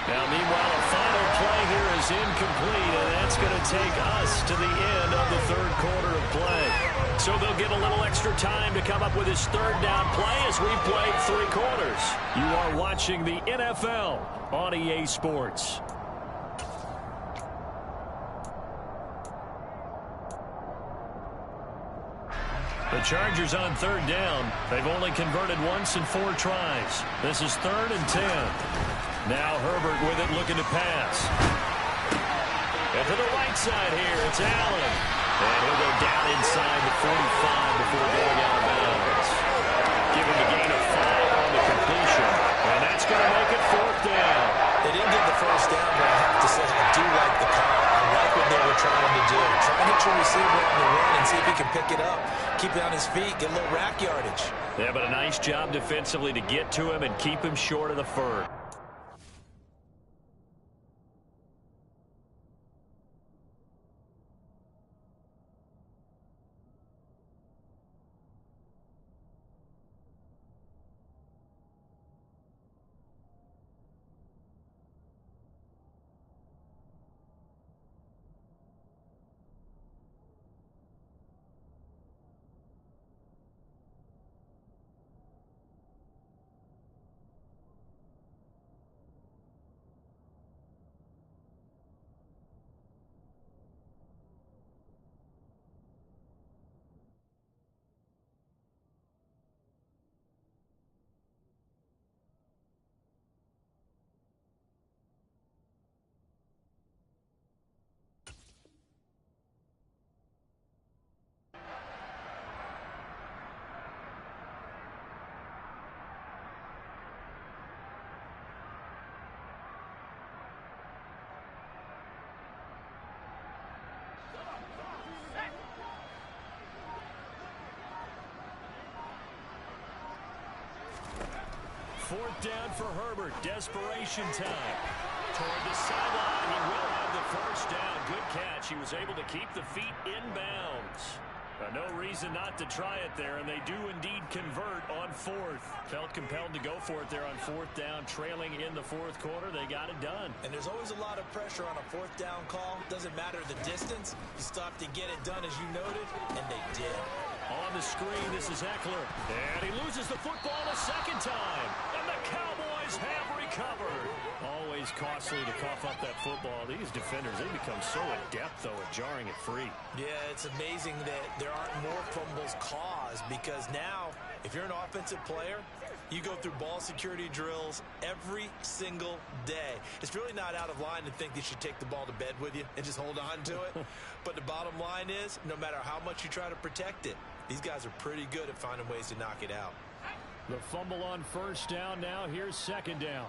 Now, meanwhile, a final play here is incomplete, and that's going to take us to the end of the 3rd quarter of play. So they'll get a little extra time to come up with his 3rd down play as we played 3 quarters. You are watching the NFL on EA Sports. The Chargers on 3rd down. They've only converted once in 4 tries. This is 3rd and 10. Now Herbert with it, looking to pass. And to the right side here, it's Allen. And he'll go down inside the 45 before going out of bounds. Give him a gain of 5 on the completion. And that's going to make it 4th down. They didn't get the first down, but I have to say I do like the call. I like what they were trying to do. Try and hit your receiver on the run and see if he can pick it up. Keep it on his feet, get a little rack yardage. Yeah, but a nice job defensively to get to him and keep him short of the first. Fourth down for Herbert. Desperation time. Toward the sideline. He will have the first down. Good catch. He was able to keep the feet in bounds. No reason not to try it there, and they do indeed convert on 4th. Felt compelled to go for it there on 4th down, trailing in the 4th quarter. They got it done. And there's always a lot of pressure on a 4th down call. Doesn't matter the distance. You stop to get it done, as you noted, and they did. On the screen, this is Eckler. And he loses the football a second time. And the Cowboys have recovered. Always is costly to cough up that football. These defenders, they become so adept, though, at jarring it free. Yeah, it's amazing that there aren't more fumbles caused, because now, if you're an offensive player, you go through ball security drills every single day. It's really not out of line to think you should take the ball to bed with you and just hold on to it. But the bottom line is, no matter how much you try to protect it, these guys are pretty good at finding ways to knock it out. The fumble on first down now. Here's second down.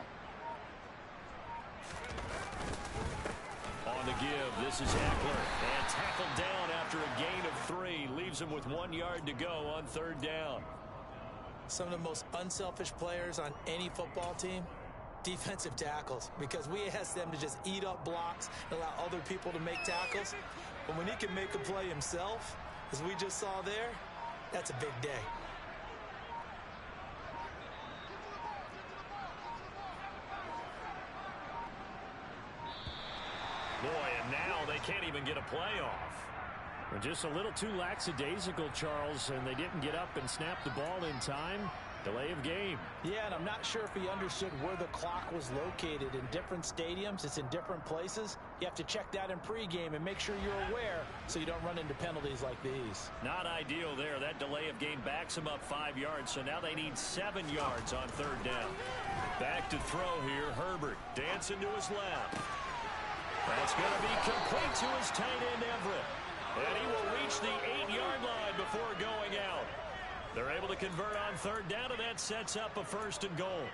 On the give, this is Eckler. And tackled down after a gain of 3. Leaves him with 1 yard to go on third down. Some of the most unselfish players on any football team, defensive tackles, because we ask them to just eat up blocks and allow other people to make tackles. But when he can make a play himself, as we just saw there, that's a big day. Boy, and now they can't even get a play off. And just a little too lackadaisical, Charles, and they didn't get up and snap the ball in time. Delay of game. Yeah, and I'm not sure if he understood where the clock was located. In different stadiums, it's in different places. You have to check that in pregame and make sure you're aware so you don't run into penalties like these. Not ideal there. That delay of game backs them up 5 yards, so now they need 7 yards on third down. Back to throw here. Herbert dancing to his left. That's going to be complete to his tight end, Everett. And he will reach the 8-yard line before going out. They're able to convert on third down, and that sets up a first and goal.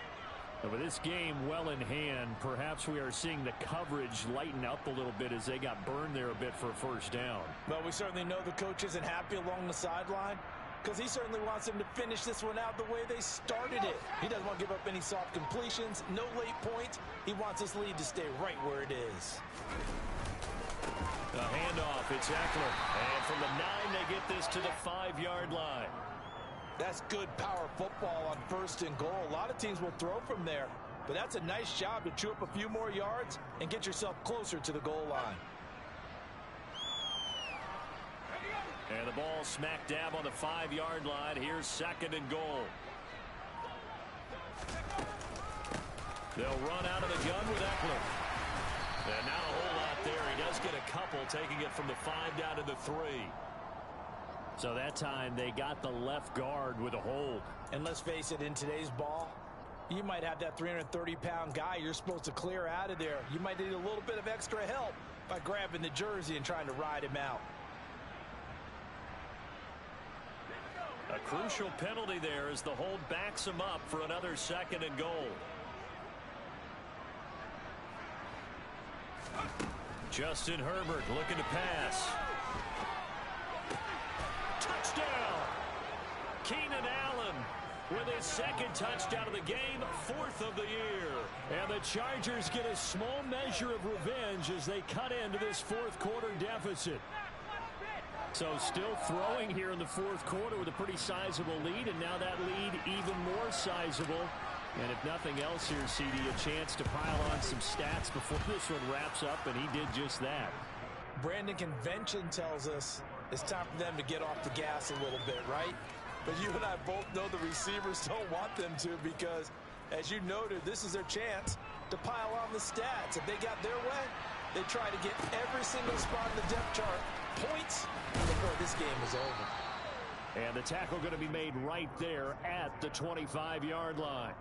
And with this game well in hand, perhaps we are seeing the coverage lighten up a little bit as they got burned there a bit for a first down. Well, we certainly know the coach isn't happy along the sideline, because he certainly wants them to finish this one out the way they started it. He doesn't want to give up any soft completions, no late points. He wants this lead to stay right where it is. The handoff, it's Eckler. And from the 9, they get this to the 5-yard line. That's good power football on first and goal. A lot of teams will throw from there, but that's a nice job to chew up a few more yards and get yourself closer to the goal line. And the ball smack dab on the 5-yard line. Here's second and goal. They'll run out of the gun with Eckler. And not a whole lot there. He does get a couple, taking it from the 5 down to the 3. So that time they got the left guard with a hold. And let's face it, in today's ball, you might have that 330-pound guy you're supposed to clear out of there. You might need a little bit of extra help by grabbing the jersey and trying to ride him out. A crucial penalty there as the hold backs him up for another second and goal. Justin Herbert looking to pass. Touchdown! Keenan Allen with his second touchdown of the game, 4th of the year. And the Chargers get a small measure of revenge as they cut into this 4th quarter deficit. So still throwing here in the 4th quarter with a pretty sizable lead, and now that lead even more sizable. And if nothing else here, CD, a chance to pile on some stats before this one wraps up, and he did just that. Brandon, convention tells us it's time for them to get off the gas a little bit, right? But you and I both know the receivers don't want them to, because, as you noted, this is their chance to pile on the stats. If they got their way, they try to get every single spot in the depth chart points before this game is over. And the tackle going to be made right there at the 25-yard line.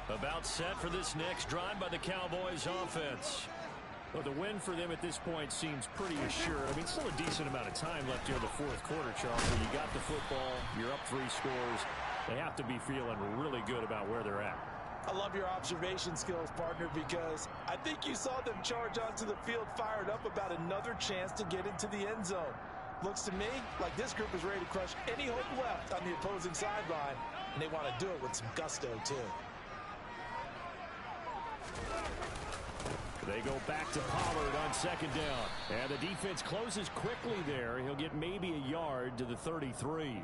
About set for this next drive by the Cowboys offense. Well, the win for them at this point seems pretty assured. I mean, still a decent amount of time left here in the 4th quarter, Charles. Where you got the football, you're up 3 scores. They have to be feeling really good about where they're at. I love your observation skills, partner, because I think you saw them charge onto the field fired up about another chance to get into the end zone. Looks to me like this group is ready to crush any hope left on the opposing sideline, and they want to do it with some gusto, too. They go back to Pollard on second down. And the defense closes quickly there. He'll get maybe a yard to the 33.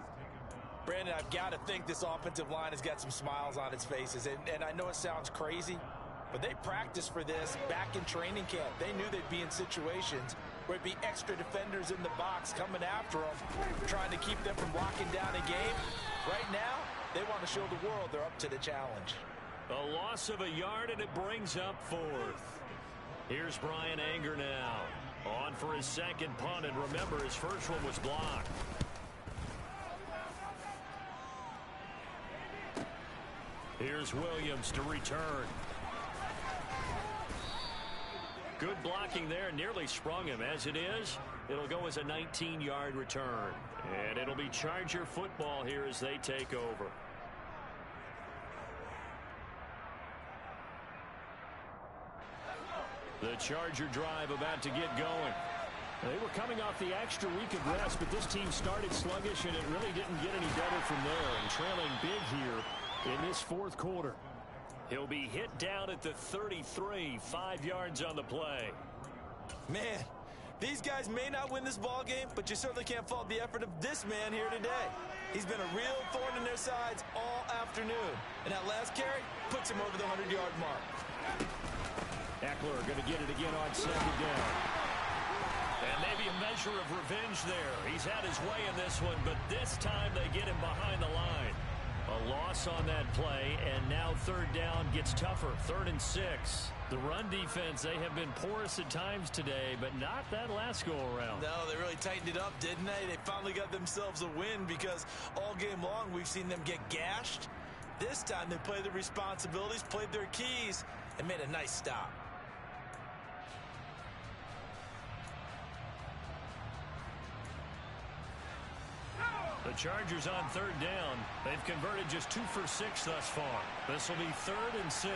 Brandon, I've got to think this offensive line has got some smiles on its faces. And I know it sounds crazy, But they practiced for this back in training camp. They knew they'd be in situations where it'd be extra defenders in the box coming after them, trying to keep them from locking down a game. Right now, they want to show the world they're up to the challenge. A loss of a yard, and it brings up fourth. Here's Brian Anger now. On for his second punt, and remember, his first one was blocked. Here's Williams to return. Good blocking there, nearly sprung him. As it is, it'll go as a 19-yard return. And it'll be Charger football here as they take over. The Charger drive about to get going. They were coming off the extra week of rest, but this team started sluggish, and it really didn't get any better from there. And trailing big here in this fourth quarter. He'll be hit down at the 33, 5 yards on the play. Man, these guys may not win this ball game, but you certainly can't fault the effort of this man here today. He's been a real thorn in their sides all afternoon. And that last carry puts him over the 100-yard mark. Eckler going to get it again on second down. And maybe a measure of revenge there. He's had his way in this one, but this time they get him behind the line. A loss on that play, and now third down gets tougher. 3rd and 6. The run defense, they have been porous at times today, but not that last go-around. No, they really tightened it up, didn't they? They finally got themselves a win because all game long we've seen them get gashed. This time they played their responsibilities, played their keys, and made a nice stop. The Chargers on third down. They've converted just 2 for 6 thus far. This will be 3rd and 6.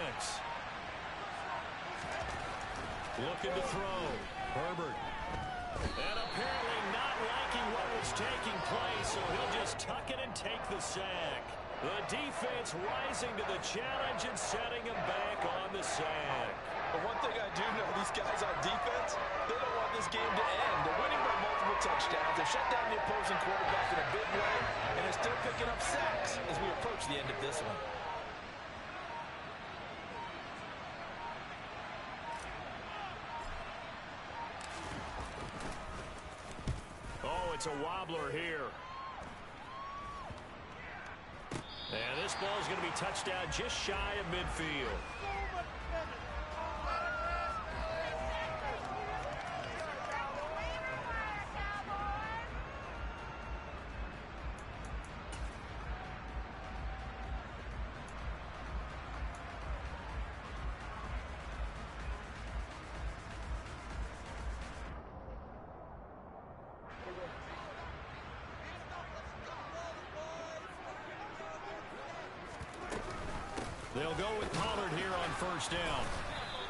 Looking to throw. Herbert. And apparently not liking what was taking place, so he'll just tuck it and take the sack. The defense rising to the challenge and setting him back on the sack. But one thing I do know, these guys on defense, they don't want this game to end. They're winning by multiple touchdowns. They shut down the opposing quarterback in a big way, and they're still picking up sacks as we approach the end of this one. Oh, it's a wobbler here. And this ball is going to be touched down just shy of midfield. They'll go with Pollard here on first down.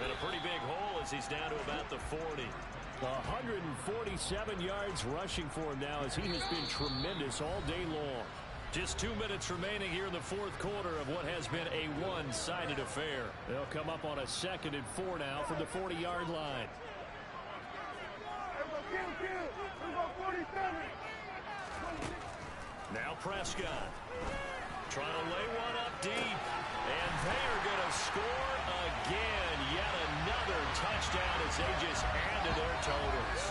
And a pretty big hole as he's down to about the 40. 147 yards rushing for him now as he has been tremendous all day long. Just 2 minutes remaining here in the fourth quarter of what has been a one-sided affair. They'll come up on a 2nd and 4 now from the 40-yard line. Now Prescott. Trying to lay one up deep. And they are going to score again. Yet another touchdown as they just add to their totals.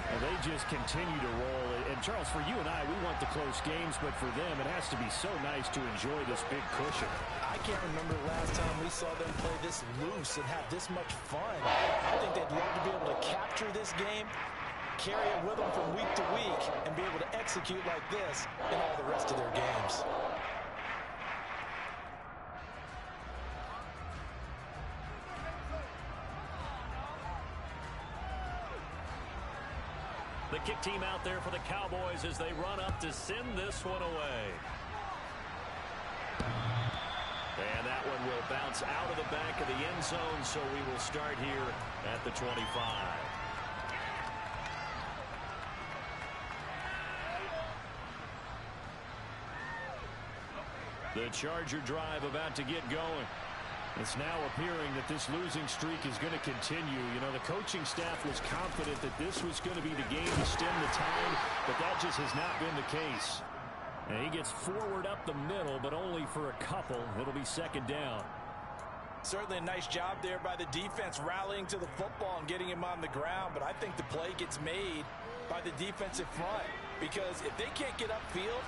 And they just continue to roll. And, Charles, for you and I, we want the close games, but for them, it has to be so nice to enjoy this big cushion. I can't remember the last time we saw them play this loose and have this much fun. I think they'd love to be able to capture this game, carry it with them from week to week, and be able to execute like this in all the rest of their games. The kick team out there for the Cowboys as they run up to send this one away. And that one will bounce out of the back of the end zone, so we will start here at the 25. The Charger drive about to get going. It's now appearing that this losing streak is going to continue. You know, the coaching staff was confident that this was going to be the game to stem the tide, but that just has not been the case. And he gets forward up the middle, but only for a couple. It'll be 2nd down. Certainly a nice job there by the defense rallying to the football and getting him on the ground, but I think the play gets made by the defensive front because if they can't get upfield,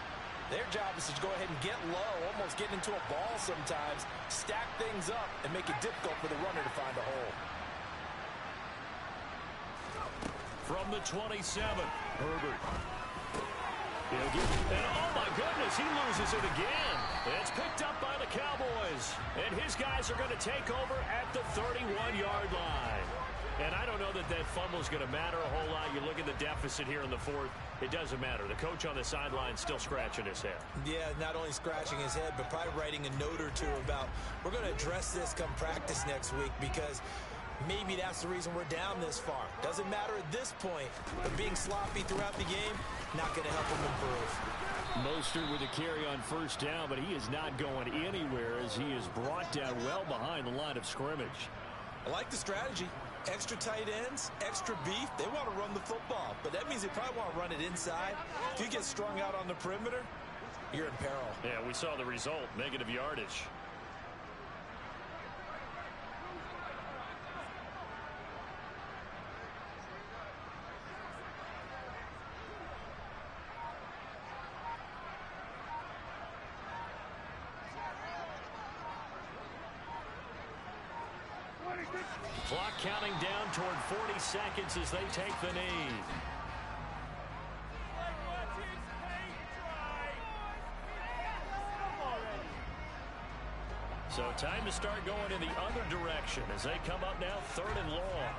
their job is to go ahead and get low, almost get into a ball sometimes, stack things up, and make it difficult for the runner to find a hole. From the 27, Herbert. And oh my goodness, he loses it again. It's picked up by the Cowboys. And his guys are going to take over at the 31-yard line. And I don't know that that fumble is going to matter a whole lot. You look at the deficit here in the fourth, it doesn't matter. The coach on the sideline still scratching his head. Yeah, not only scratching his head, but probably writing a note or two about, we're going to address this come practice next week because maybe that's the reason we're down this far. Doesn't matter at this point, but being sloppy throughout the game, not going to help him improve. Mostert with a carry on first down, but he is not going anywhere as he is brought down well behind the line of scrimmage. I like the strategy. Extra tight ends, extra beef. They want to run the football, but that means they probably want to run it inside. If you get strung out on the perimeter, you're in peril. Yeah, we saw the result, negative yardage. Clock counting down toward 40 seconds as they take the knee. So time to start going in the other direction as they come up now 3rd and long.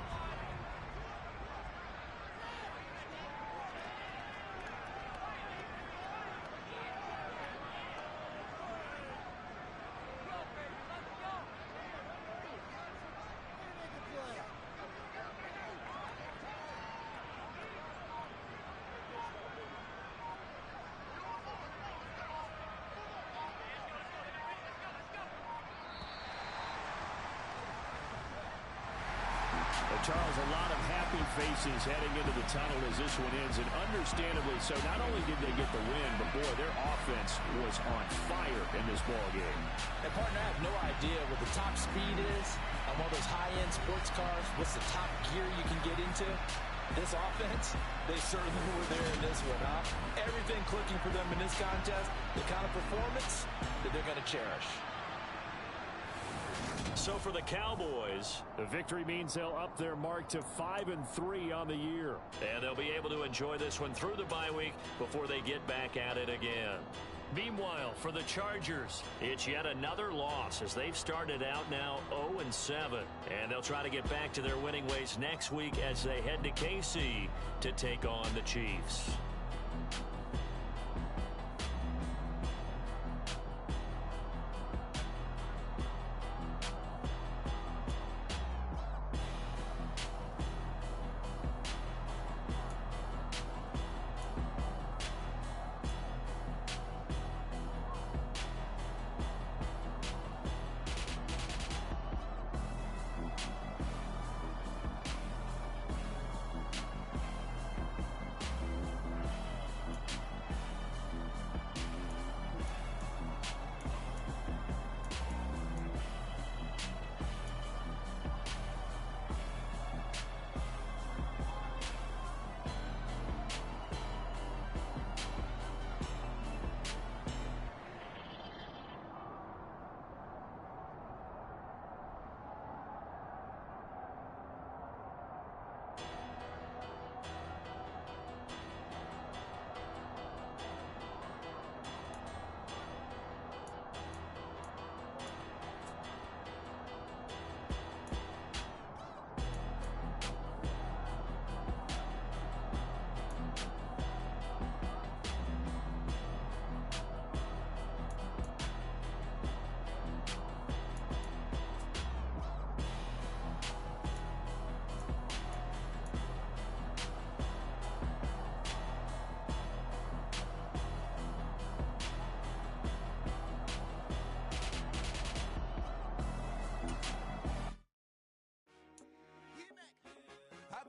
Charles, a lot of happy faces heading into the tunnel as this one ends, and understandably so. Not only did they get the win, but boy, their offense was on fire in this ball game. And partner, I have no idea what the top speed is on one of those high-end sports cars. What's the top gear you can get into? This offense, they certainly were there in this one, huh? Everything clicking for them in this contest, the kind of performance that they're going to cherish. So for the Cowboys, the victory means they'll up their mark to 5-3 on the year. And they'll be able to enjoy this one through the bye week before they get back at it again. Meanwhile, for the Chargers, it's yet another loss as they've started out now 0-7. And they'll try to get back to their winning ways next week as they head to KC to take on the Chiefs.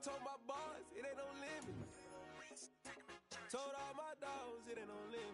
Told my boys, it ain't no limit. Told all my dogs, it ain't no limit.